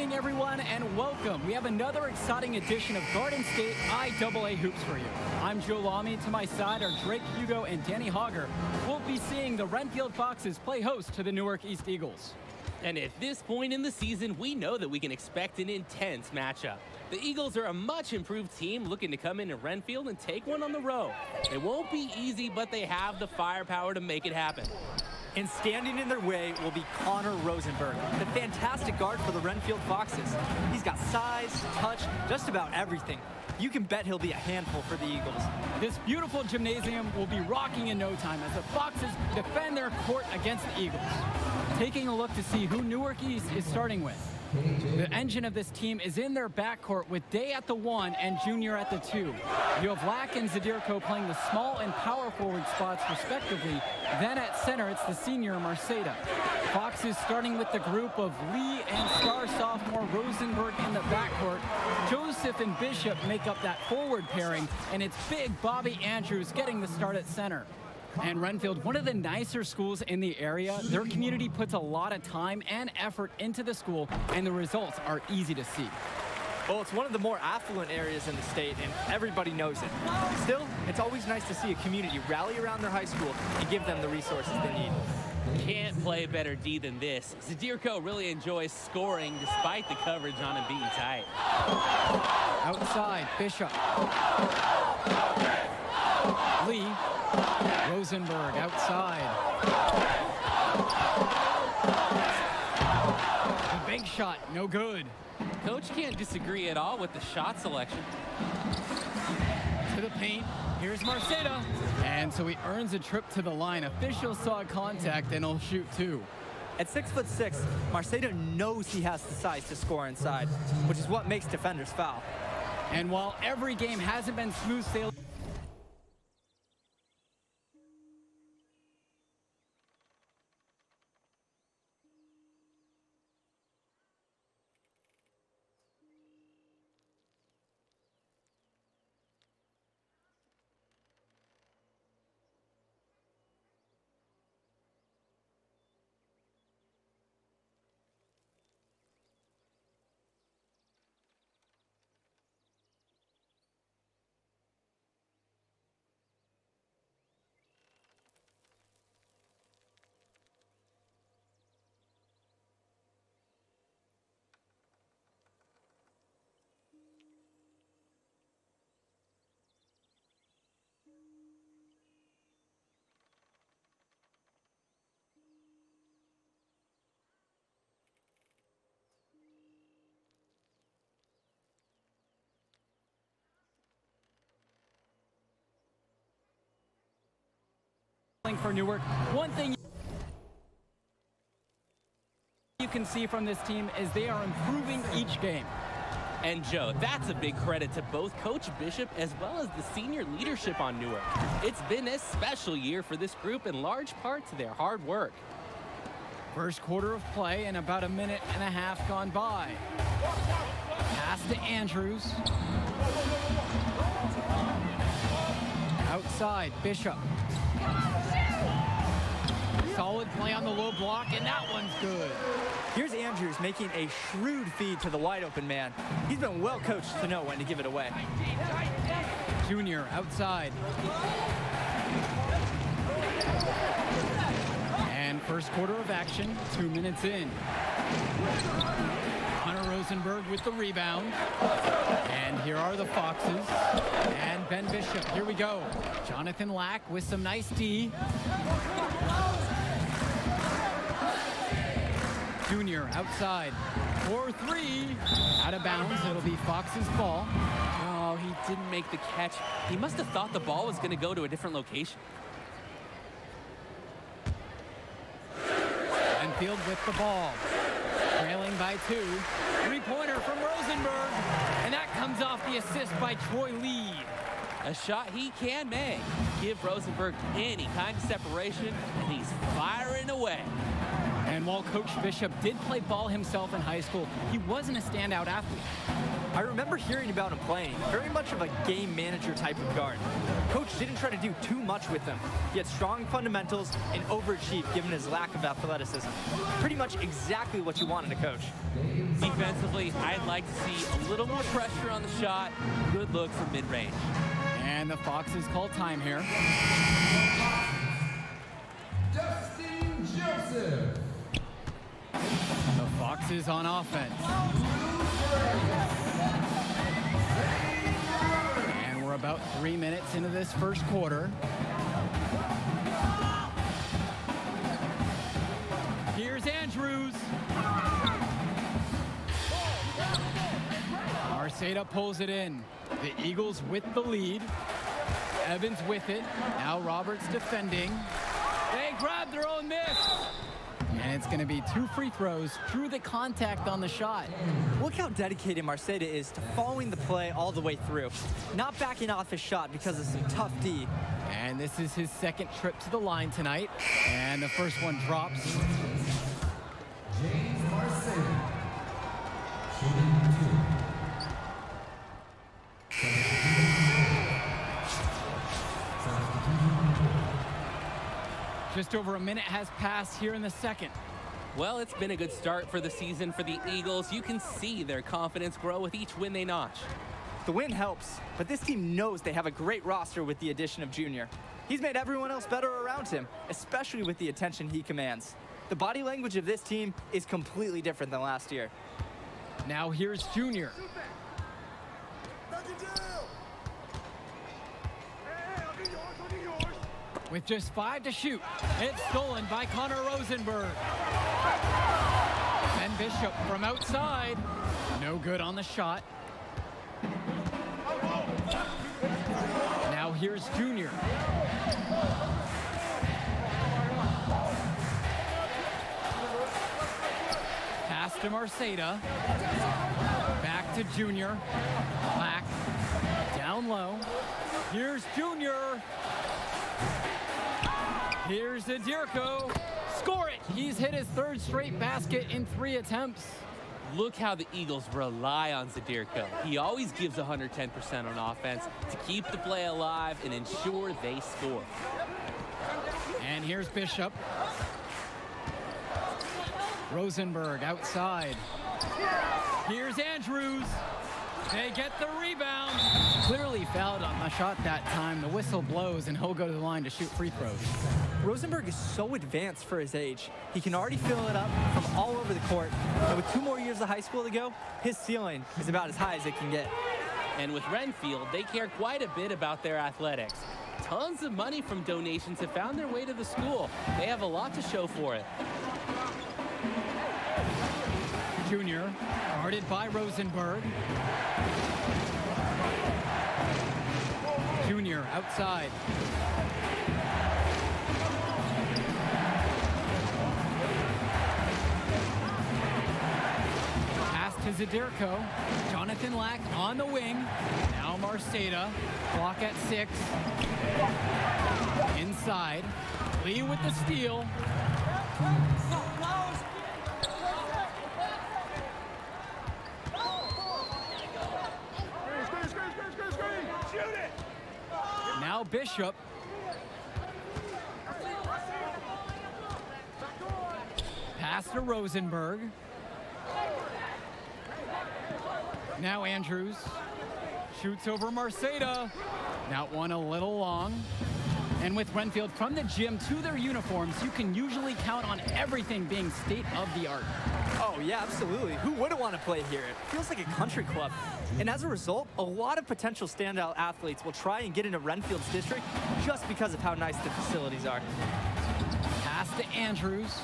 morning, everyone, and welcome. We have another exciting edition of Garden State IAA Hoops for you. I'm Joe Lamy. To my side are Drake Hugo and Danny Hogger. We'll be seeing the Renfield Foxes play host to the Newark East Eagles. And at this point in the season, we know that we can expect an intense matchup. The Eagles are a much improved team looking to come into Renfield and take one on the road. It won't be easy, but they have the firepower to make it happen. And standing in their way will be Connor Rosenberg, the fantastic guard for the Renfield Foxes. He's got size, touch, just about everything. You can bet he'll be a handful for the Eagles. This beautiful gymnasium will be rocking in no time as the Foxes defend their court against the Eagles. Taking a look to see who Newark East is starting with. The engine of this team is in their backcourt with Day at the 1 and Junior at the 2. You have Lack and Zadirko playing the small and power forward spots respectively. Then at center, it's the senior Marceda. Foxes starting with the group of Lee and star sophomore Rosenberg in the backcourt. Joseph and Bishop make up that forward pairing, and it's big Bobby Andrews getting the start at center. And Renfield, one of the nicer schools in the area, their community puts a lot of time and effort into the school, and the results are easy to see. Well, it's one of the more affluent areas in the state, and everybody knows it. Still, it's always nice to see a community rally around their high school and give them the resources they need. Can't play better D than this. Zadirko really enjoys scoring despite the coverage on him being tight. Outside, Bishop. Lee. Rosenberg outside. The bank shot, no good. Coach can't disagree at all with the shot selection. To the paint, here's Marceda. And so he earns a trip to the line. Officials saw contact and he'll shoot two. At 6'6", Marceda knows he has the size to score inside, which is what makes defenders foul. And while every game hasn't been smooth sailing, for Newark. One thing you can see from this team is they are improving each game. And Joe, that's a big credit to both Coach Bishop as well as the senior leadership on Newark. It's been a special year for this group in large part to their hard work. First quarter of play and about a minute and a half gone by. Pass to Andrews. Outside, Bishop. Solid play on the low block, and that one's good. Here's Andrews making a shrewd feed to the wide open man. He's been well coached to know when to give it away. Junior outside. And first quarter of action, 2 minutes in. Connor Rosenberg with the rebound. And here are the Foxes. And Ben Bishop, here we go. Jonathan Lack with some nice D. Junior outside for three. Out of bounds. It'll be Fox's ball. Oh, he didn't make the catch. He must have thought the ball was going to go to a different location. Renfield with the ball. Trailing by 2. Three-pointer from Rosenberg. And that comes off the assist by Troy Lee. A shot he can make. Give Rosenberg any kind of separation, and he's firing away. And while Coach Bishop did play ball himself in high school, he wasn't a standout athlete. I remember hearing about him playing, very much of a game manager type of guard. Coach didn't try to do too much with him. He had strong fundamentals and overachieved given his lack of athleticism. Pretty much exactly what you want in a coach. Defensively, I'd like to see a little more pressure on the shot. Good look from mid-range. And the Foxes call time here. Dustin Joseph. The Foxes on offense. And we're about 3 minutes into this first quarter. Here's Andrews. Marceda pulls it in. The Eagles with the lead. Evans with it. Now Roberts defending. They grab their own miss. And it's going to be 2 free throws. Drew the contact on the shot. Look how dedicated Marceda is to following the play all the way through. Not backing off his shot because of some tough D. And this is his second trip to the line tonight. And the first one drops. James Marceda. Just over a minute has passed here in the second. Well, it's been a good start for the season for the Eagles. You can see their confidence grow with each win they notch. The win helps, but this team knows they have a great roster with the addition of Junior. He's made everyone else better around him, especially with the attention he commands. The body language of this team is completely different than last year. Now here's Junior. With just 5 to shoot, it's stolen by Connor Rosenberg. Ben Bishop from outside. No good on the shot. Now here's Junior. Pass to Marceda. Back to Junior. Black. Down low. Here's Junior. Here's Adirko. Score it! He's hit his 3rd straight basket in 3 attempts. Look how the Eagles rely on Zadirko. He always gives 110% on offense to keep the play alive and ensure they score. And here's Bishop. Rosenberg outside. Here's Andrews. They get the rebound. Clearly fouled on the shot that time. The whistle blows and he'll go to the line to shoot free throws. Rosenberg is so advanced for his age. He can already fill it up from all over the court. And with 2 more years of high school to go, his ceiling is about as high as it can get. And with Renfield, they care quite a bit about their athletics. Tons of money from donations have found their way to the school. They have a lot to show for it. Junior, guarded by Rosenberg. Junior outside. Pass to Zadirko. Jonathan Lack on the wing. Now Marceda. Clock at 6. Inside. Lee with the steal. Now Bishop. Pass to Rosenberg. Now Andrews. Shoots over Marceda. That one a little long. And with Renfield from the gym to their uniforms, you can usually count on everything being state of the art. Oh, yeah, absolutely. Who wouldn't want to play here? It feels like a country club. And as a result, a lot of potential standout athletes will try and get into Renfield's district just because of how nice the facilities are. Pass to Andrews.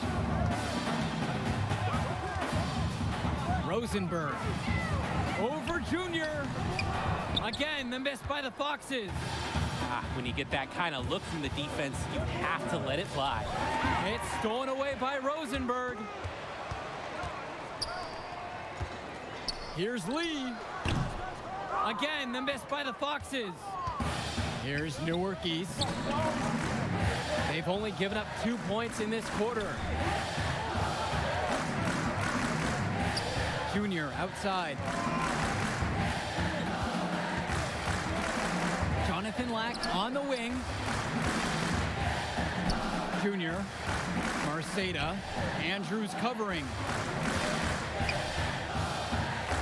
Rosenberg. Over Junior. Again, the miss by the Foxes. When you get that kind of look from the defense, you have to let it fly. It's stolen away by Rosenberg. Here's Lee. Again, the miss by the Foxes. Here's Newark East. They've only given up 2 points in this quarter. Junior outside. Jonathan Lack on the wing. Junior. Marceda. Andrews covering.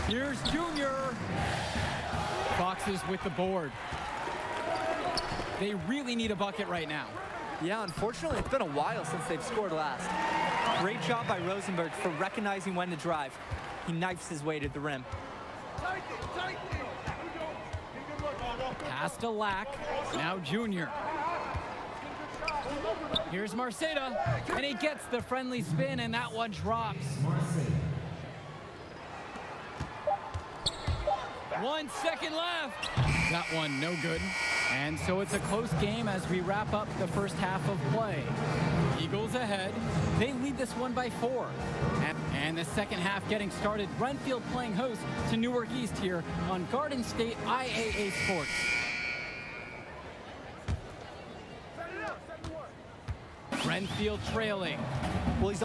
Here's Junior. Foxes with the board. They really need a bucket right now. Yeah, unfortunately, it's been a while since they've scored last. Great job by Rosenberg for recognizing when to drive. He knifes his way to the rim. Pass to Lack. Now Junior. Here's Marceda. And he gets the friendly spin, and that one drops. 1 second left. That one no good. And so it's a close game as we wrap up the first half of play. Eagles ahead. They lead this one by 4. And the second half getting started. Renfield playing host to Newark East here on Garden State IAA Sports. Renfield trailing. Well, he's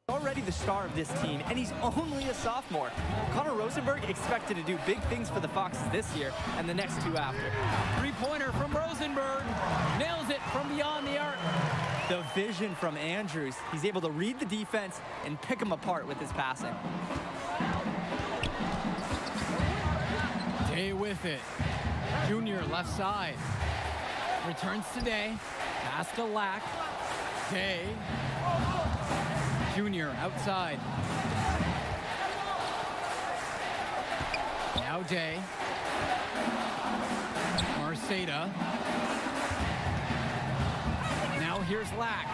already the star of this team, and he's only a sophomore. Connor Rosenberg expected to do big things for the Foxes this year and the next 2 after. Three-pointer from Rosenberg. Nails it from beyond the arc. The vision from Andrews. He's able to read the defense and pick them apart with his passing. Day with it. Junior left side. Returns to Day. Pass to Lack. Day. Junior outside. Now Day. Marceda. Now here's Lack.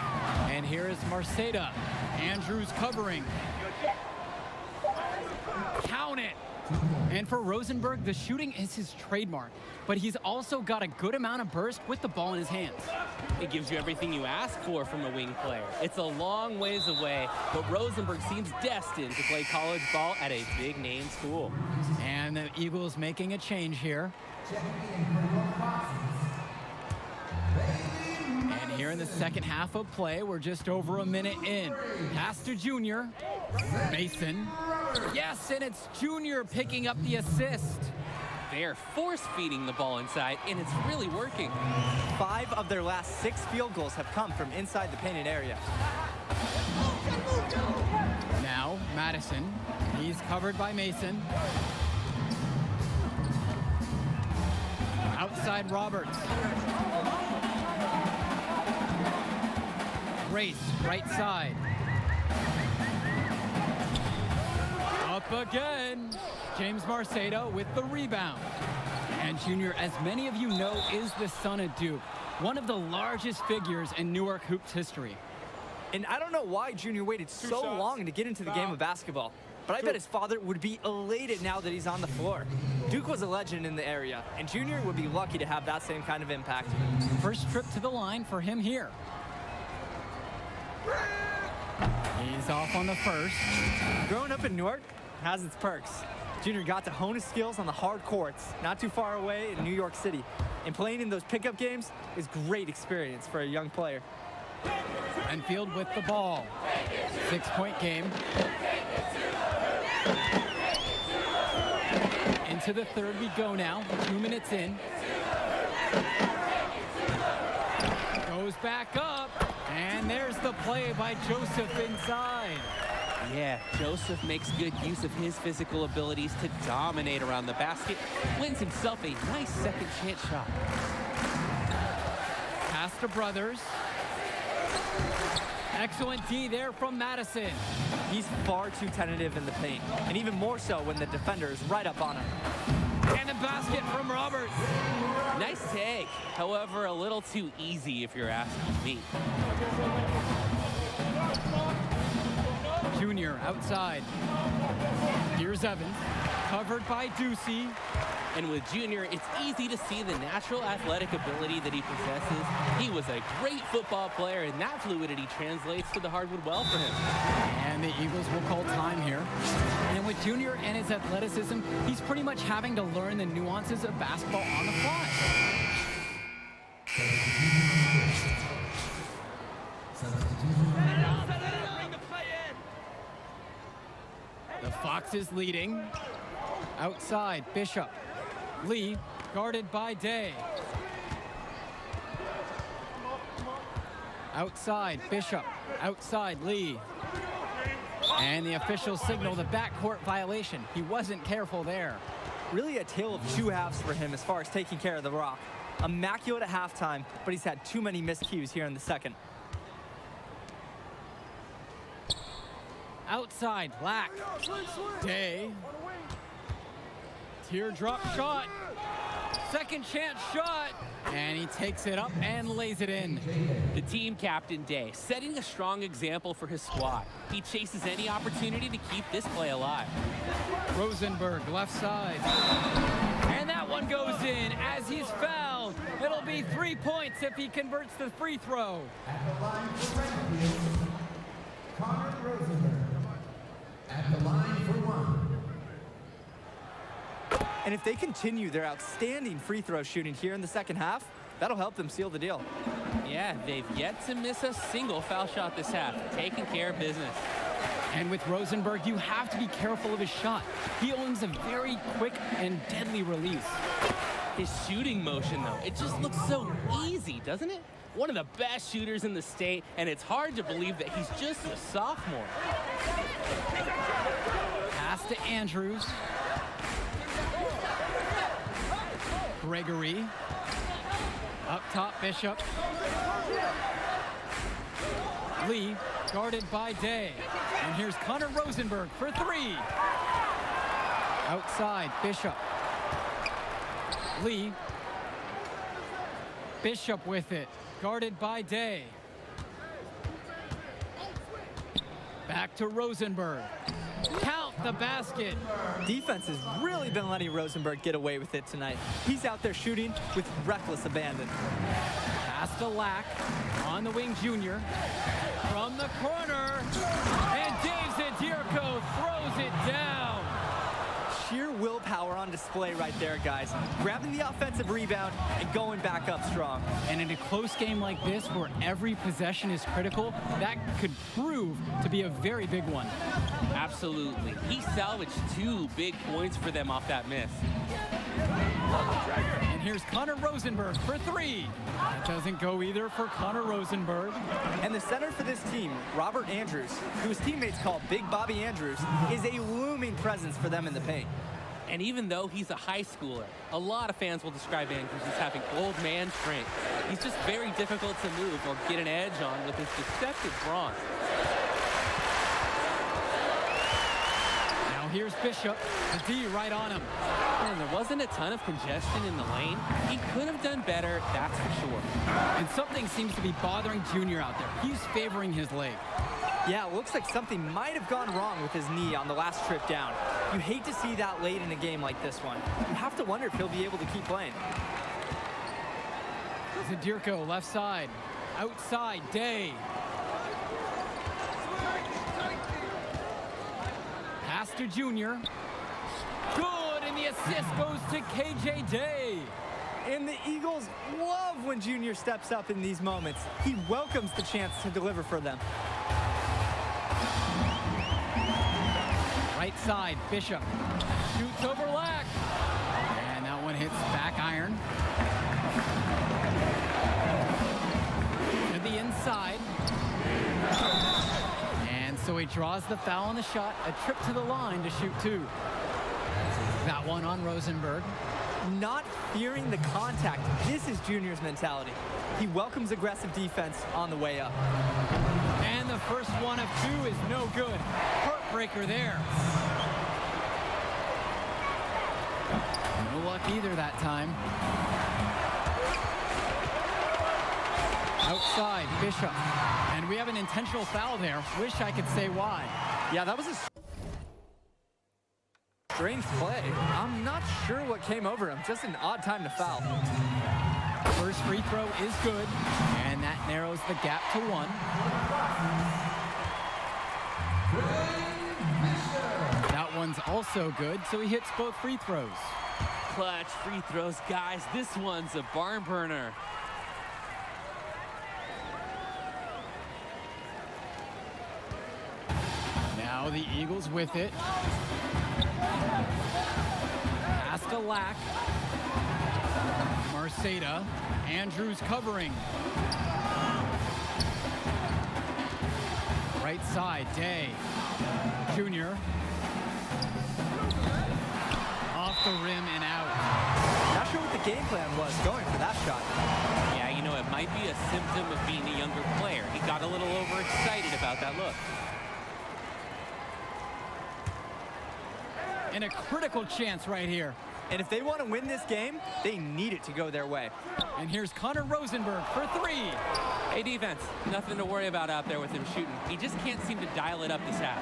And here is Marceda. Andrews covering. Count it. And for Rosenberg, the shooting is his trademark, but he's also got a good amount of burst with the ball in his hands. It gives you everything you ask for from a wing player. It's a long ways away, but Rosenberg seems destined to play college ball at a big-name school. And the Eagles making a change here. And here in the second half of play, we're just over a minute in. Pass to Junior. Mason. Yes, and it's Junior picking up the assist. They're force-feeding the ball inside, and it's really working. 5 of their last 6 field goals have come from inside the painted area. Now, Madison. He's covered by Mason. Outside Roberts. Grace, right side. Up again. James Marceda with the rebound. And Junior, as many of you know, is the son of Duke, one of the largest figures in Newark hoops history. And I don't know why Junior waited so long to get into the game of basketball, but I bet his father would be elated now that he's on the floor. Duke was a legend in the area, and Junior would be lucky to have that same kind of impact. First trip to the line for him here. He's off on the first. Growing up in Newark has its perks. Junior got to hone his skills on the hard courts, not too far away in New York City. And playing in those pickup games is great experience for a young player. Renfield with the ball. 6-point game. Into the third we go now. 2 minutes in. Goes back up. And there's the play by Joseph inside. Yeah, Joseph makes good use of his physical abilities to dominate around the basket, wins himself a nice second chance shot. Pass to Brothers. Excellent D there from Madison. He's far too tentative in the paint, and even more so when the defender is right up on him. And the basket from Roberts. Nice take. However, a little too easy if you're asking me. Junior outside. Here's Evans, covered by Ducey. And with Junior, it's easy to see the natural athletic ability that he possesses. He was a great football player, and that fluidity translates to the hardwood well for him. And the Eagles will call time here. And with Junior and his athleticism, he's pretty much having to learn the nuances of basketball on the fly. The Foxes leading. Outside, Bishop. Lee, guarded by Day. Outside, Bishop. Outside, Lee. And the officials signal the backcourt violation. He wasn't careful there. Really a tale of two halves for him as far as taking care of the rock. Immaculate at halftime, but he's had too many miscues here in the second. Outside, Black. Day. Teardrop shot. Second chance shot. And he takes it up and lays it in. The team captain, Day, setting a strong example for his squad. He chases any opportunity to keep this play alive. Rosenberg, left side. And that one goes in as he's fouled. It'll be 3 points if he converts the free throw. At the line for Renfield, Connor Rosenberg. At the line for one. And if they continue their outstanding free throw shooting here in the second half, that'll help them seal the deal. Yeah, they've yet to miss a single foul shot this half. Taking care of business. And with Rosenberg, you have to be careful of his shot. He owns a very quick and deadly release. His shooting motion, though, it just looks so easy, doesn't it? One of the best shooters in the state, and it's hard to believe that he's just a sophomore. Pass to Andrews. Gregory. Up top, Bishop. Lee, guarded by Day. And here's Connor Rosenberg for three. Outside, Bishop. Lee. Bishop with it, guarded by Day. Back to Rosenberg. Count the basket. Defense has really been letting Rosenberg get away with it tonight. He's out there shooting with reckless abandon. Pass to Lack. On the wing, Junior. From the corner. And Dave Zadirko throws it down. Sheer willpower on display right there, guys. Grabbing the offensive rebound and going back up strong. And in a close game like this, where every possession is critical, that could prove to be a very big one. Absolutely. He salvaged 2 big points for them off that miss. And here's Connor Rosenberg for three. That doesn't go either for Connor Rosenberg. And the center for this team, Robert Andrews, who his teammates call Big Bobby Andrews, is a looming presence for them in the paint. And even though he's a high schooler, a lot of fans will describe Andrews as having old man strength. He's just very difficult to move or get an edge on with his deceptive brawn. Now here's Bishop, the D right on him. And there wasn't a ton of congestion in the lane. He could have done better, that's for sure. And something seems to be bothering Junior out there. He's favoring his leg. Yeah, it looks like something might have gone wrong with his knee on the last trip down. You hate to see that late in a game like this one. You have to wonder if he'll be able to keep playing. Zadirko, left side. Outside, Day. Pass to Junior. Good, and the assist goes to KJ Day. And the Eagles love when Junior steps up in these moments. He welcomes the chance to deliver for them. Right side, Bishop. Shoots over Lack. And that one hits back iron. To the inside. And so he draws the foul on the shot. A trip to the line to shoot two. That one on Rosenberg. Not fearing the contact. This is Junior's mentality. He welcomes aggressive defense on the way up. And the first one of two is no good. Heartbreaker there. No luck either that time. Outside, Bishop. And we have an intentional foul there. Wish I could say why. Yeah, that was a strange play. I'm not sure what came over him. Just an odd time to foul. First free throw is good, and that narrows the gap to 1. That one's also good, so he hits both free throws. Clutch free throws, guys. This one's a barn burner. Now the Eagles with it. Pascalak. Marceda. Andrews covering. Right side, Day. Junior. Off the rim and out. Not sure what the game plan was going for that shot. Yeah, you know, it might be a symptom of being a younger player. He got a little overexcited about that look. And a critical chance right here. And if they want to win this game, they need it to go their way. And here's Connor Rosenberg for 3. Hey, defense, nothing to worry about out there with him shooting. He just can't seem to dial it up this half.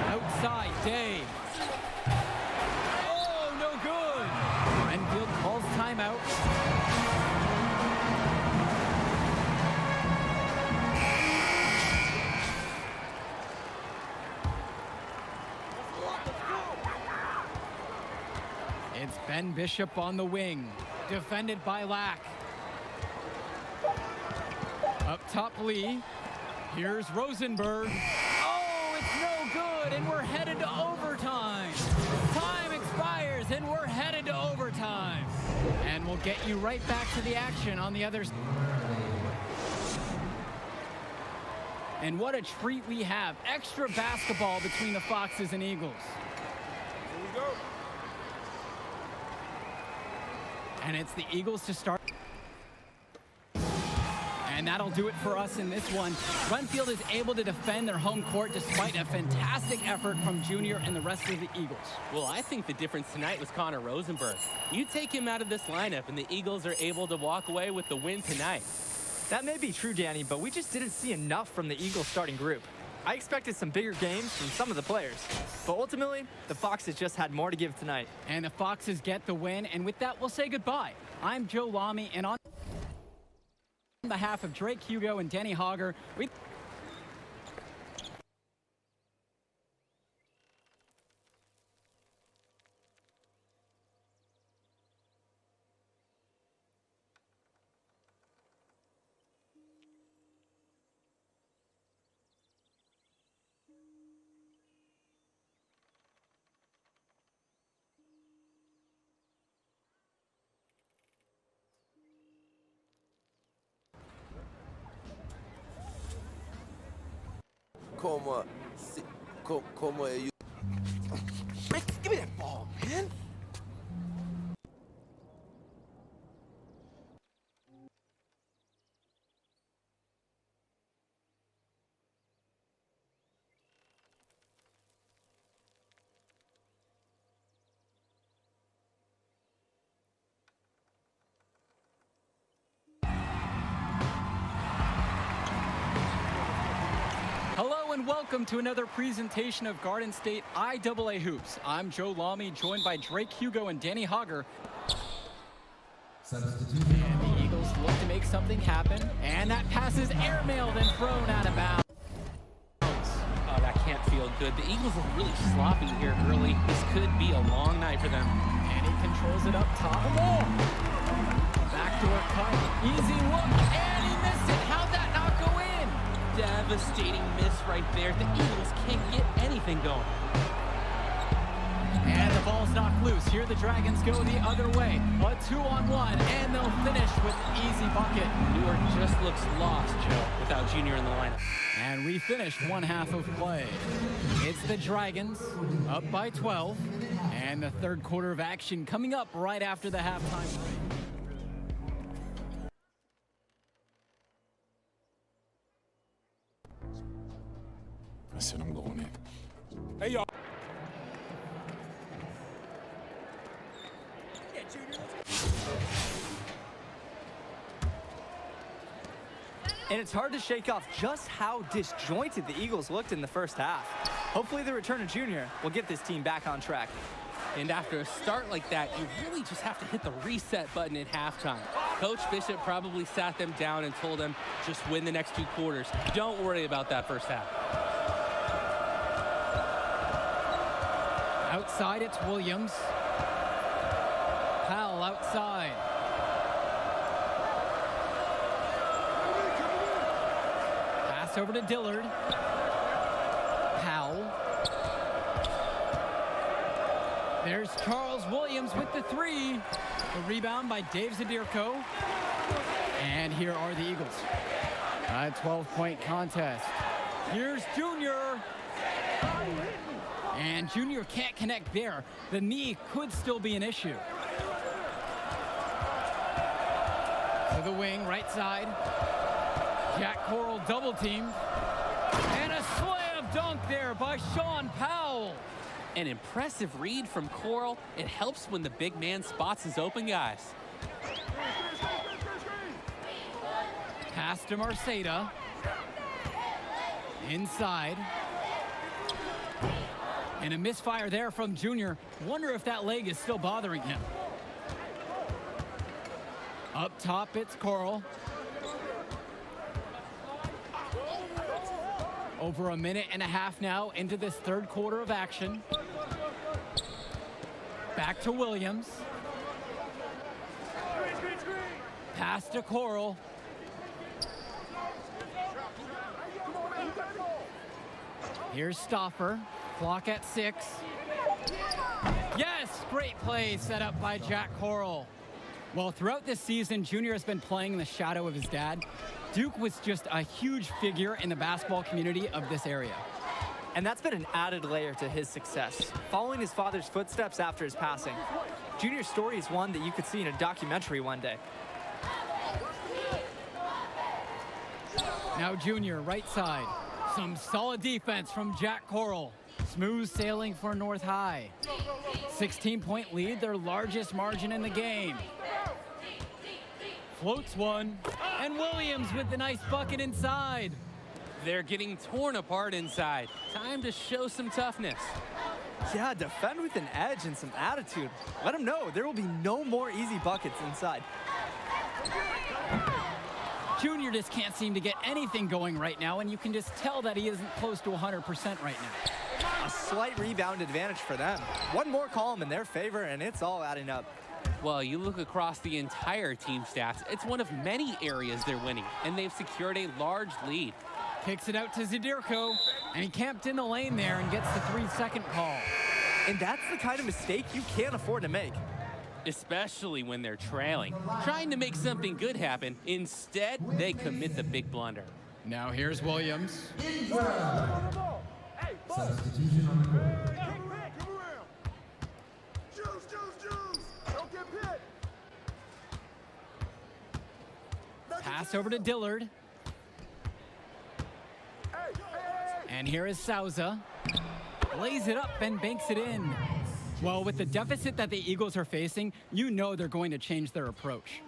Outside, Day. Oh, no good. Renfield calls timeout. It's Ben Bishop on the wing, defended by Lack. Up top, Lee. Here's Rosenberg. Oh, it's no good, and we're headed to overtime. Time expires, and we're headed to overtime. And we'll get you right back to the action on the other side. And what a treat we have. Extra basketball between the Foxes and Eagles. Here we go. And it's the Eagles to start. And that'll do it for us in this one. Renfield is able to defend their home court despite a fantastic effort from Junior and the rest of the Eagles. Well, I think the difference tonight was Connor Rosenberg. You take him out of this lineup, and the Eagles are able to walk away with the win tonight. That may be true, Danny, but we just didn't see enough from the Eagles starting group. I expected some bigger games from some of the players, but ultimately, the Foxes just had more to give tonight. And the Foxes get the win, and with that, we'll say goodbye. I'm Joe Lamy, and on behalf of Drake Hugo and Danny Hogger, we... Como é you? Man, give me that ball, man. Hello and welcome to another presentation of Garden State IAA Hoops. I'm Joe Lamy, joined by Drake Hugo and Danny Hogger. Substitution. And the Eagles look to make something happen. And that pass is airmailed and thrown out of bounds. Oh, that can't feel good. The Eagles look really sloppy here early. This could be a long night for them. And he controls it up top. Oh! Backdoor cut. Easy look. And he missed it. How'd that not go in? Devastating miss right there. The Eagles can't get anything going. And the ball's knocked loose. Here the Dragons go the other way. A 2-on-1, and they'll finish with an easy bucket. Newark just looks lost, Joe, without Junior in the lineup. And we finished one half of play. It's the Dragons up by 12. And the third quarter of action coming up right after the halftime break. I said I'm going in. Hey, y'all. And it's hard to shake off just how disjointed the Eagles looked in the first half. Hopefully the return of Junior will get this team back on track. And after a start like that, you really just have to hit the reset button at halftime. Coach Bishop probably sat them down and told them, just win the next 2 quarters. Don't worry about that first half. Outside, it's Williams. Powell outside. Pass over to Dillard. Powell. There's Charles Williams with the 3. The rebound by Dave Zadirko. And here are the Eagles. A 12-point contest. Here's Junior. And Junior can't connect there. The knee could still be an issue. To the wing, right side. Jack Coral double teamed. And a slam dunk there by Sean Powell. An impressive read from Coral. It helps when the big man spots his open guys. Pass to Marceda. Inside. And a misfire there from Junior. Wonder if that leg is still bothering him. Up top, it's Coral. Over a minute and a half now into this third quarter of action. Back to Williams. Pass to Coral. Here's Stoffer. Clock at 6. Yes, great play set up by Jack Coral. Well, throughout this season, Junior has been playing in the shadow of his dad. Duke was just a huge figure in the basketball community of this area. And that's been an added layer to his success, following his father's footsteps after his passing. Junior's story is one that you could see in a documentary one day. Now Junior, right side. Some solid defense from Jack Coral. Smooth sailing for North High. 16-point lead, their largest margin in the game. Floats one, and Williams with the nice bucket inside. They're getting torn apart inside. Time to show some toughness. Yeah, defend with an edge and some attitude. Let them know there will be no more easy buckets inside. Junior just can't seem to get anything going right now, and you can just tell that he isn't close to 100% right now. A slight rebound advantage for them. One more column in their favor, and it's all adding up. Well, you look across the entire team stats, it's one of many areas they're winning, and they've secured a large lead. Kicks it out to Zadirko, and he camped in the lane there and gets the 3-second call. And that's the kind of mistake you can't afford to make. Especially when they're trailing. Trying to make something good happen, instead, they commit the big blunder. Now here's Williams. Substitution on the court. Pass over to Dillard. And here is Souza. Lays it up and banks it in. Well, with the deficit that the Eagles are facing, you know they're going to change their approach.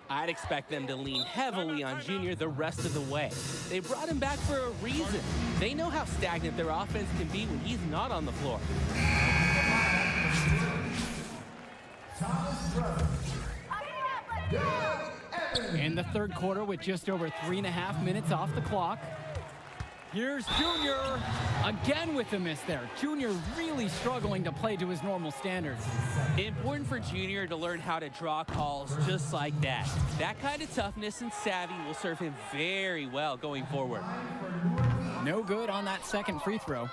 I'd expect them to lean heavily on Junior the rest of the way. They brought him back for a reason. They know how stagnant their offense can be when he's not on the floor. In the third quarter, with just over 3.5 minutes off the clock, here's Junior again with the miss there. Junior really struggling to play to his normal standards. Important for Junior to learn how to draw calls just like that. That kind of toughness and savvy will serve him very well going forward. No good on that second free throw.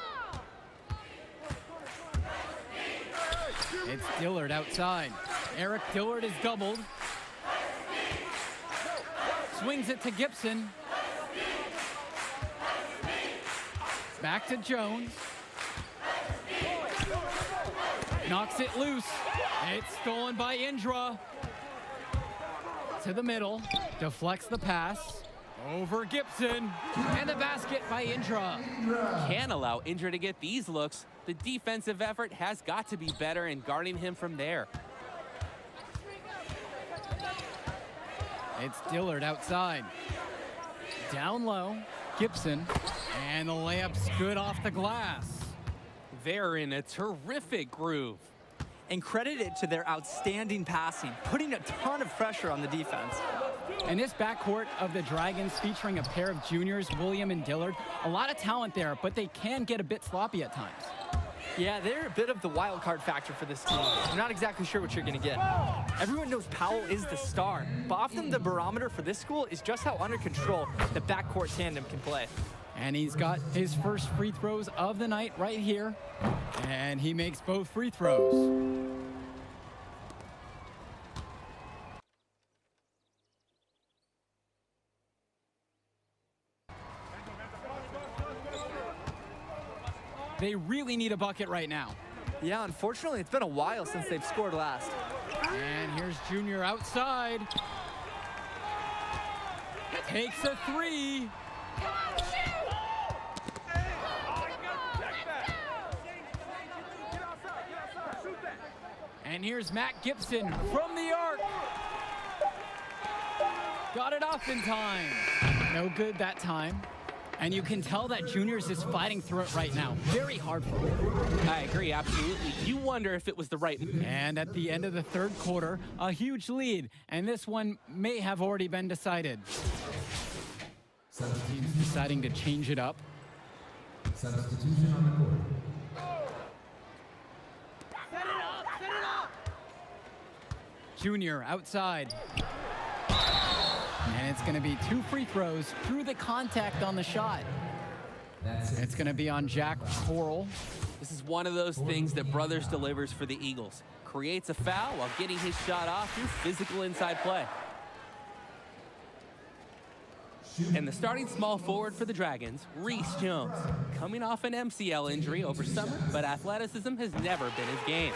It's Dillard outside. Eric Dillard is doubled. Swings it to Gibson. Back to Jones. Knocks it loose. It's stolen by Indra. To the middle. Deflects the pass. Over Gibson. And the basket by Indra. Can't allow Indra to get these looks. The defensive effort has got to be better in guarding him from there. It's Dillard outside. Down low, Gibson. And the layup's good off the glass. They're in a terrific groove. And credit it to their outstanding passing, putting a ton of pressure on the defense. And this backcourt of the Dragons featuring a pair of juniors, William and Dillard, a lot of talent there, but they can get a bit sloppy at times. Yeah, they're a bit of the wild card factor for this team. I'm not exactly sure what you're going to get. Everyone knows Powell is the star, but often the barometer for this school is just how under control the backcourt tandem can play. And he's got his first free throws of the night right here. And he makes both free throws. They really need a bucket right now. Yeah, unfortunately, it's been a while since they've scored last. And here's Junior outside. Takes a three. And here's Matt Gibson from the arc. Got it off in time. No good that time. And you can tell that Juniors is fighting through it right now. Very hard for him. I agree, absolutely. You wonder if it was the right... And at the end of the third quarter, a huge lead. And this one may have already been decided. Teams deciding to change it up. Substitution on the court. Junior outside. And it's going to be 2 free throws through the contact on the shot. It's going to be on Jack Coral. This is one of those things that Brothers delivers for the Eagles. Creates a foul while getting his shot off through physical inside play. And the starting small forward for the Dragons, Reese Jones. Coming off an MCL injury over summer, but athleticism has never been his game.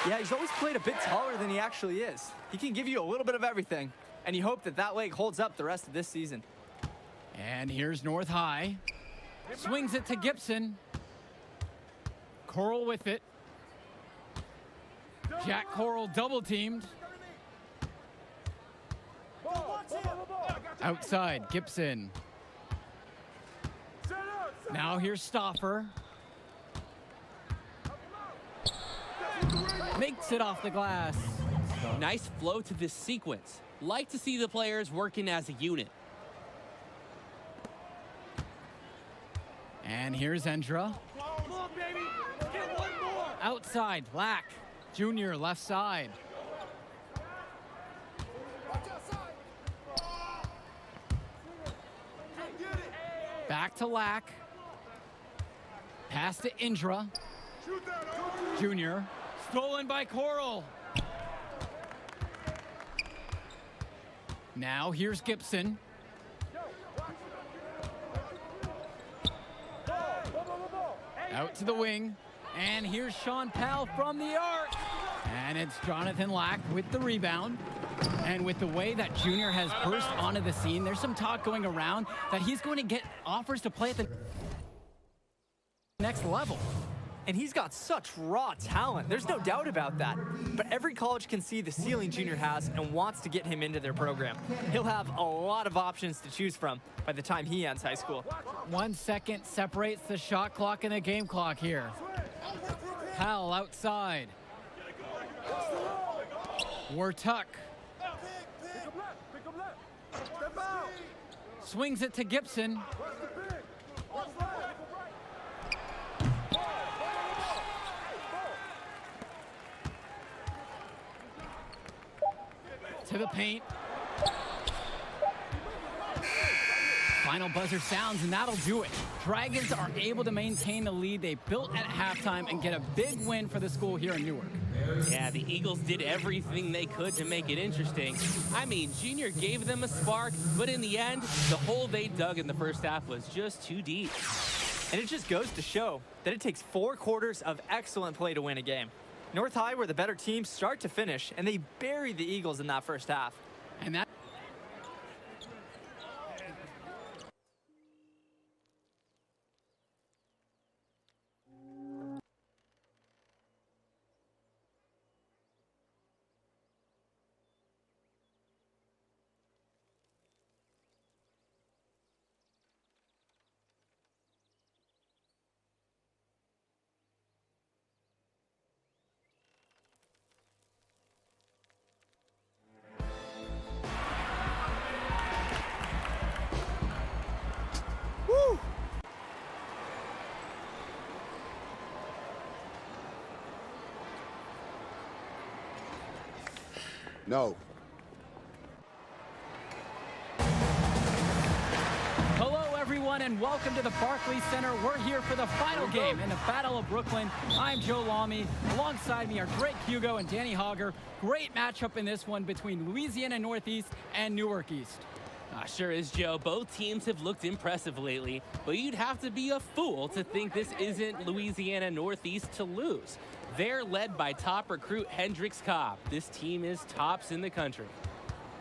Yeah, he's always played a bit taller than he actually is. He can give you a little bit of everything, and you hope that that leg holds up the rest of this season. And here's North High. Swings it to Gibson. Coral with it. Jack Coral double teamed. Outside, Gibson. Now here's Stauffer. Makes it off the glass. Nice flow to this sequence. Like to see the players working as a unit. And here's Endra. Outside, Lack. Junior, left side. Back to Lack. Pass to Indra. Junior. Stolen by Coral. Now here's Gibson. Out to the wing. And here's Sean Powell from the arc. And it's Jonathan Lack with the rebound. And with the way that Junior has burst onto the scene, there's some talk going around that he's going to get offers to play at the next level. And he's got such raw talent. There's no doubt about that. But every college can see the ceiling Junior has and wants to get him into their program. He'll have a lot of options to choose from by the time he ends high school. 1 second separates the shot clock and the game clock here. Powell outside. Wartuck. Swings it to Gibson. To the paint. Final buzzer sounds, and that'll do it. Dragons are able to maintain the lead they built at halftime and get a big win for the school here in Newark. Yeah, the Eagles did everything they could to make it interesting. I mean, Junior gave them a spark, but in the end, the hole they dug in the first half was just too deep. And it just goes to show that it takes 4 quarters of excellent play to win a game. North High were the better team start to finish, and they buried the Eagles in that first half. And that No. Hello, everyone, and welcome to the Barclays Center. We're here for the final game in the Battle of Brooklyn. I'm Joe Lamy. Alongside me are Drake Hugo and Danny Hogger. Great matchup in this one between Louisiana Northeast and Newark East. Sure is, Joe. Both teams have looked impressive lately, but you'd have to be a fool to think this isn't Louisiana Northeast to lose. They're led by top recruit Hendrix Cobb. This team is tops in the country.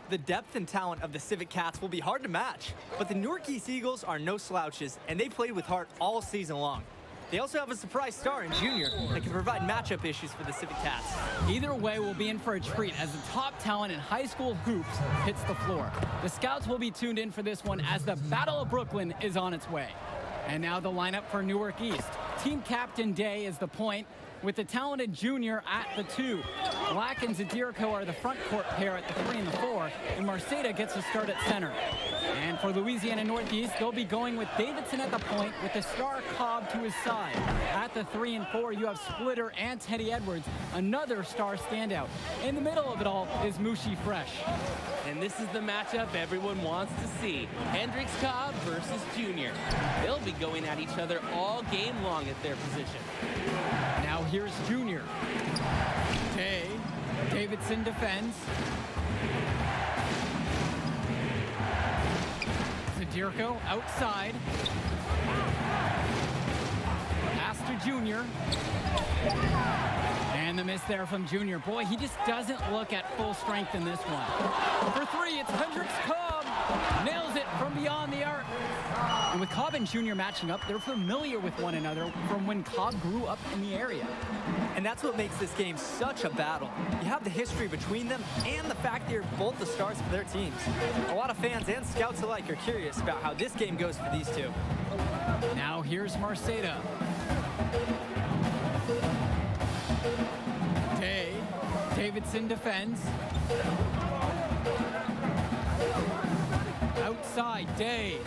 The depth and talent of the Civic Cats will be hard to match, but the Newark East Eagles are no slouches, and they played with heart all season long. They also have a surprise star in Junior that can provide matchup issues for the Civic Cats. Either way, we'll be in for a treat as the top talent in high school hoops hits the floor. The scouts will be tuned in for this one as the Battle of Brooklyn is on its way. And now the lineup for Newark East. Team captain Day is the point, with the talented Junior at the 2. Black and Zadirko are the front court pair at the 3 and the 4, and Marceda gets a start at center. And for Louisiana Northeast, they'll be going with Davidson at the point with the star Cobb to his side. At the 3 and 4, you have Splitter and Teddy Edwards, another star standout. In the middle of it all is Mushi Fresh. And this is the matchup everyone wants to see. Hendrix Cobb versus Junior. They'll be going at each other all game long at their position. Now here's Junior. Day. Davidson defends. Zadirko outside. Pass to Junior. And the miss there from Junior. Boy, he just doesn't look at full strength in this one. For 3, it's Hendrix Cobb. Nails it from beyond the arc. And with Cobb and Junior matching up, they're familiar with one another from when Cobb grew up in the area. And that's what makes this game such a battle. You have the history between them and the fact they're both the stars for their teams. A lot of fans and scouts alike are curious about how this game goes for these two. Now here's Marceda. Day. Davidson defends. Outside, Day.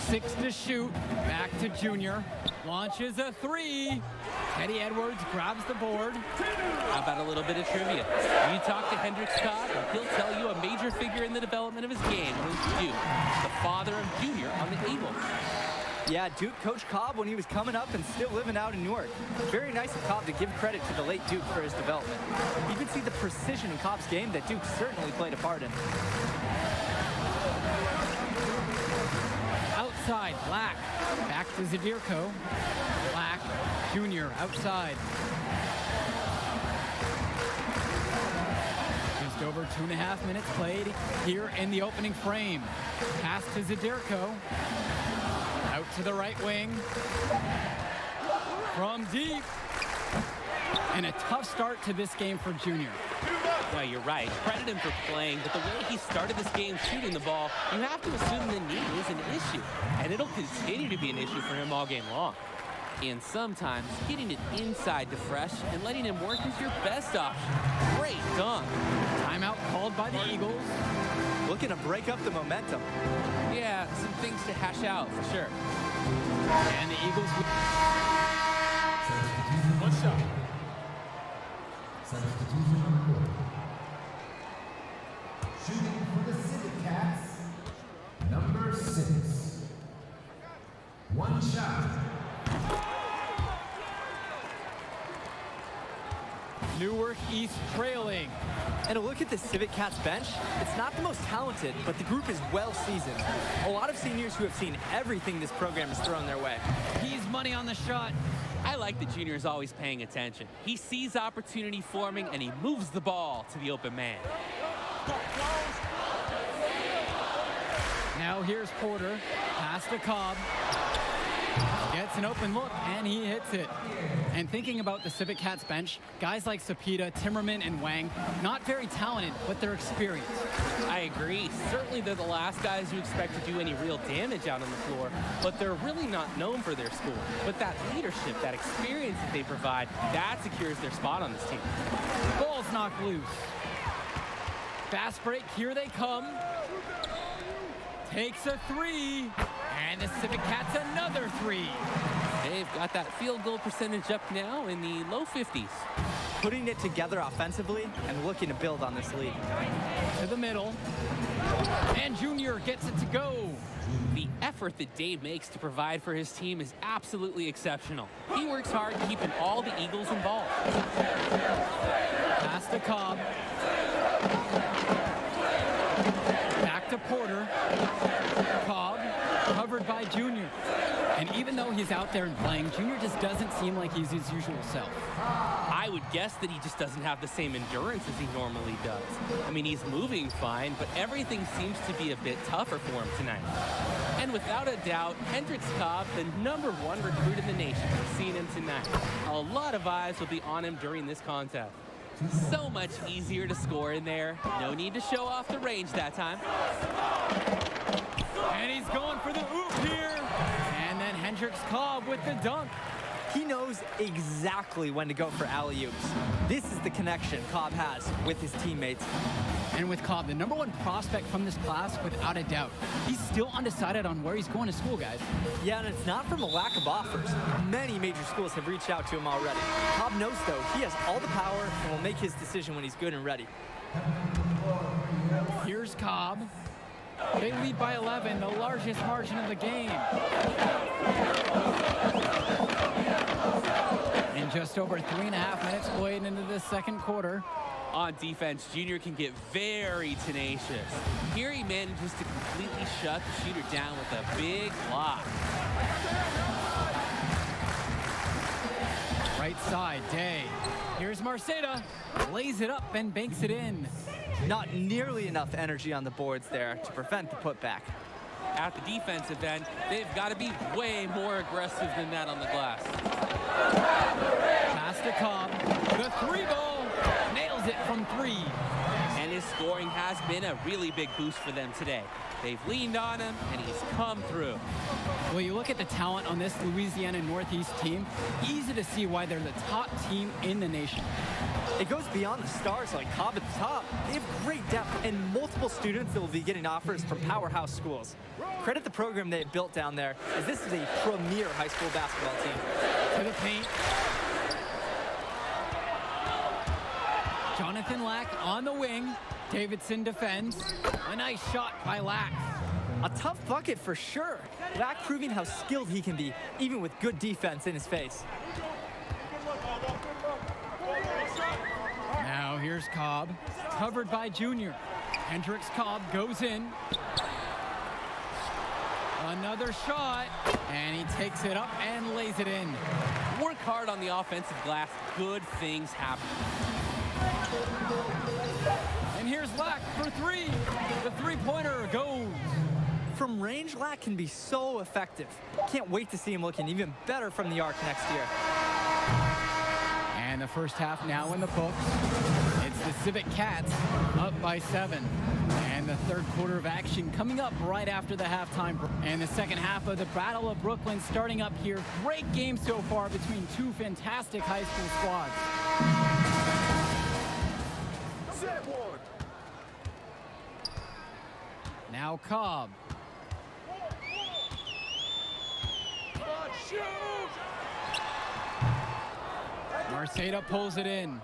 6 to shoot. Back to Junior. Launches a 3. Teddy Edwards grabs the board. How about a little bit of trivia? You talk to Hendrix Cobb, and he'll tell you a major figure in the development of his game is Duke, the father of Junior on the Eagles. Yeah, Duke coached Cobb when he was coming up and still living out in Newark. Very nice of Cobb to give credit to the late Duke for his development. You can see the precision in Cobb's game that Duke certainly played a part in. Outside, Black. Back to Zadirko. Black, Junior, outside. Just over 2.5 minutes played here in the opening frame. Pass to Zadirko. Out to the right wing. From deep. And a tough start to this game for Junior. Well, you're right. Credit him for playing, but the way he started this game shooting the ball, you have to assume the knee is an issue. And it'll continue to be an issue for him all game long. And sometimes getting it inside to Fresh and letting him work is your best option. Great dunk. Timeout called by the Eagles. Looking to break up the momentum. Yeah, some things to hash out for sure. And the Eagles... What's up? Substitution on the court. Shooting for the Civic Cats, number 6. 1 shot. Newark East trailing. And a look at the Civic Cats bench, it's not the most talented, but the group is well seasoned. A lot of seniors who have seen everything this program has thrown their way. He's money on the shot. I like that Junior is always paying attention. He sees opportunity forming and he moves the ball to the open man. Now here's Porter. Pass to Cobb. Gets an open look, and he hits it. And thinking about the Civic Cats bench, guys like Sapita, Timmerman, and Wang, not very talented, but they're experienced. I agree. Certainly they're the last guys you expect to do any real damage out on the floor, but they're really not known for their school. But that leadership, that experience that they provide, that secures their spot on this team. Ball's knocked loose. Fast break, here they come. Takes a 3. And the Civic Cats another 3. They've got that field goal percentage up now in the low 50s. putting it together offensively and looking to build on this lead. To the middle. And Junior gets it to go. The effort that Dave makes to provide for his team is absolutely exceptional. He works hard keeping all the Eagles involved. Pass to Cobb. Back to Porter. Cobb, covered by Junior. And even though he's out there and playing, Junior just doesn't seem like he's his usual self. I would guess that he just doesn't have the same endurance as he normally does. I mean, he's moving fine, but everything seems to be a bit tougher for him tonight. And without a doubt, Hendricks Cobb, the #1 recruit in the nation, we're seeing him tonight. A lot of eyes will be on him during this contest. So much easier to score in there. No need to show off the range that time. And he's going for the oop here. And then Hendricks Cobb with the dunk. He knows exactly when to go for alley-oops. This is the connection Cobb has with his teammates. And with Cobb, the #1 prospect from this class, without a doubt. He's still undecided on where he's going to school, guys. Yeah, and it's not from a lack of offers. Many major schools have reached out to him already. Cobb knows, though, he has all the power and will make his decision when he's good and ready. Here's Cobb. They lead by 11, the largest margin of the game. In just over 3.5 minutes played into the second quarter. On defense, Junior can get very tenacious. Here he manages to completely shut the shooter down with a big block. Right side, Day. Here's Marceda. Lays it up and banks it in. Not nearly enough energy on the boards there to prevent the putback. At the defensive end, they've got to be way more aggressive than that on the glass. Pass to Cobb. The three ball. Nails it from 3. And his scoring has been a really big boost for them today. They've leaned on him, and he's come through. Well, you look at the talent on this Louisiana Northeast team, easy to see why they're the top team in the nation. It goes beyond the stars like Cobb at the top. They have great depth and multiple students that will be getting offers from powerhouse schools. Credit the program they have built down there, as this is a premier high school basketball team. To the paint. Jonathan Lack on the wing. Davidson defends. A nice shot by Lack. A tough bucket for sure. Lack proving how skilled he can be, even with good defense in his face. Now here's Cobb, covered by Junior. Hendricks Cobb goes in. Another shot, and he takes it up and lays it in. Work hard on the offensive glass, good things happen. And here's Lack for 3. The three-pointer goes. From range, Lack can be so effective. Can't wait to see him looking even better from the arc next year. And the first half now in the books. It's the Civic Cats up by 7. And the third quarter of action coming up right after the halftime. And the second half of the Battle of Brooklyn starting up here. Great game so far between two fantastic high school squads. Now Cobb. Marceda pulls it in.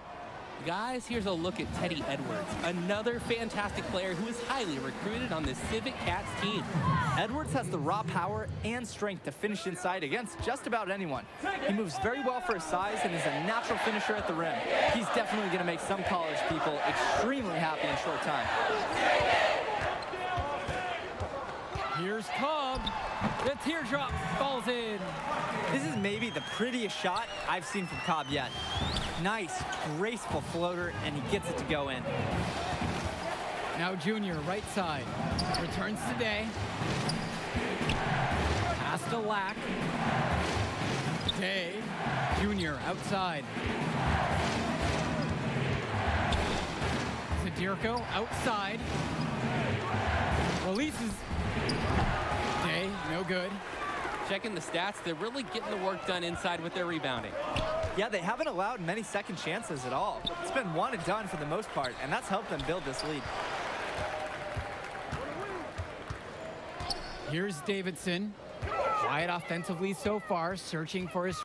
Guys, here's a look at Teddy Edwards, another fantastic player who is highly recruited on this Civic Cats team. Edwards has the raw power and strength to finish inside against just about anyone. He moves very well for his size and is a natural finisher at the rim. He's definitely going to make some college people extremely happy in short time. Here's Cobb. The teardrop falls in. This is maybe the prettiest shot I've seen from Cobb yet. Nice, graceful floater, and he gets it to go in. Now Junior, right side. Returns to Day. Pass to Lack. Day. Junior, outside. Zadirko, outside. Releases. Day, no good. Checking the stats, they're really getting the work done inside with their rebounding. Yeah, they haven't allowed many second chances at all. It's been one and done for the most part, and that's helped them build this lead. Here's Davidson. Quiet offensively so far, searching for his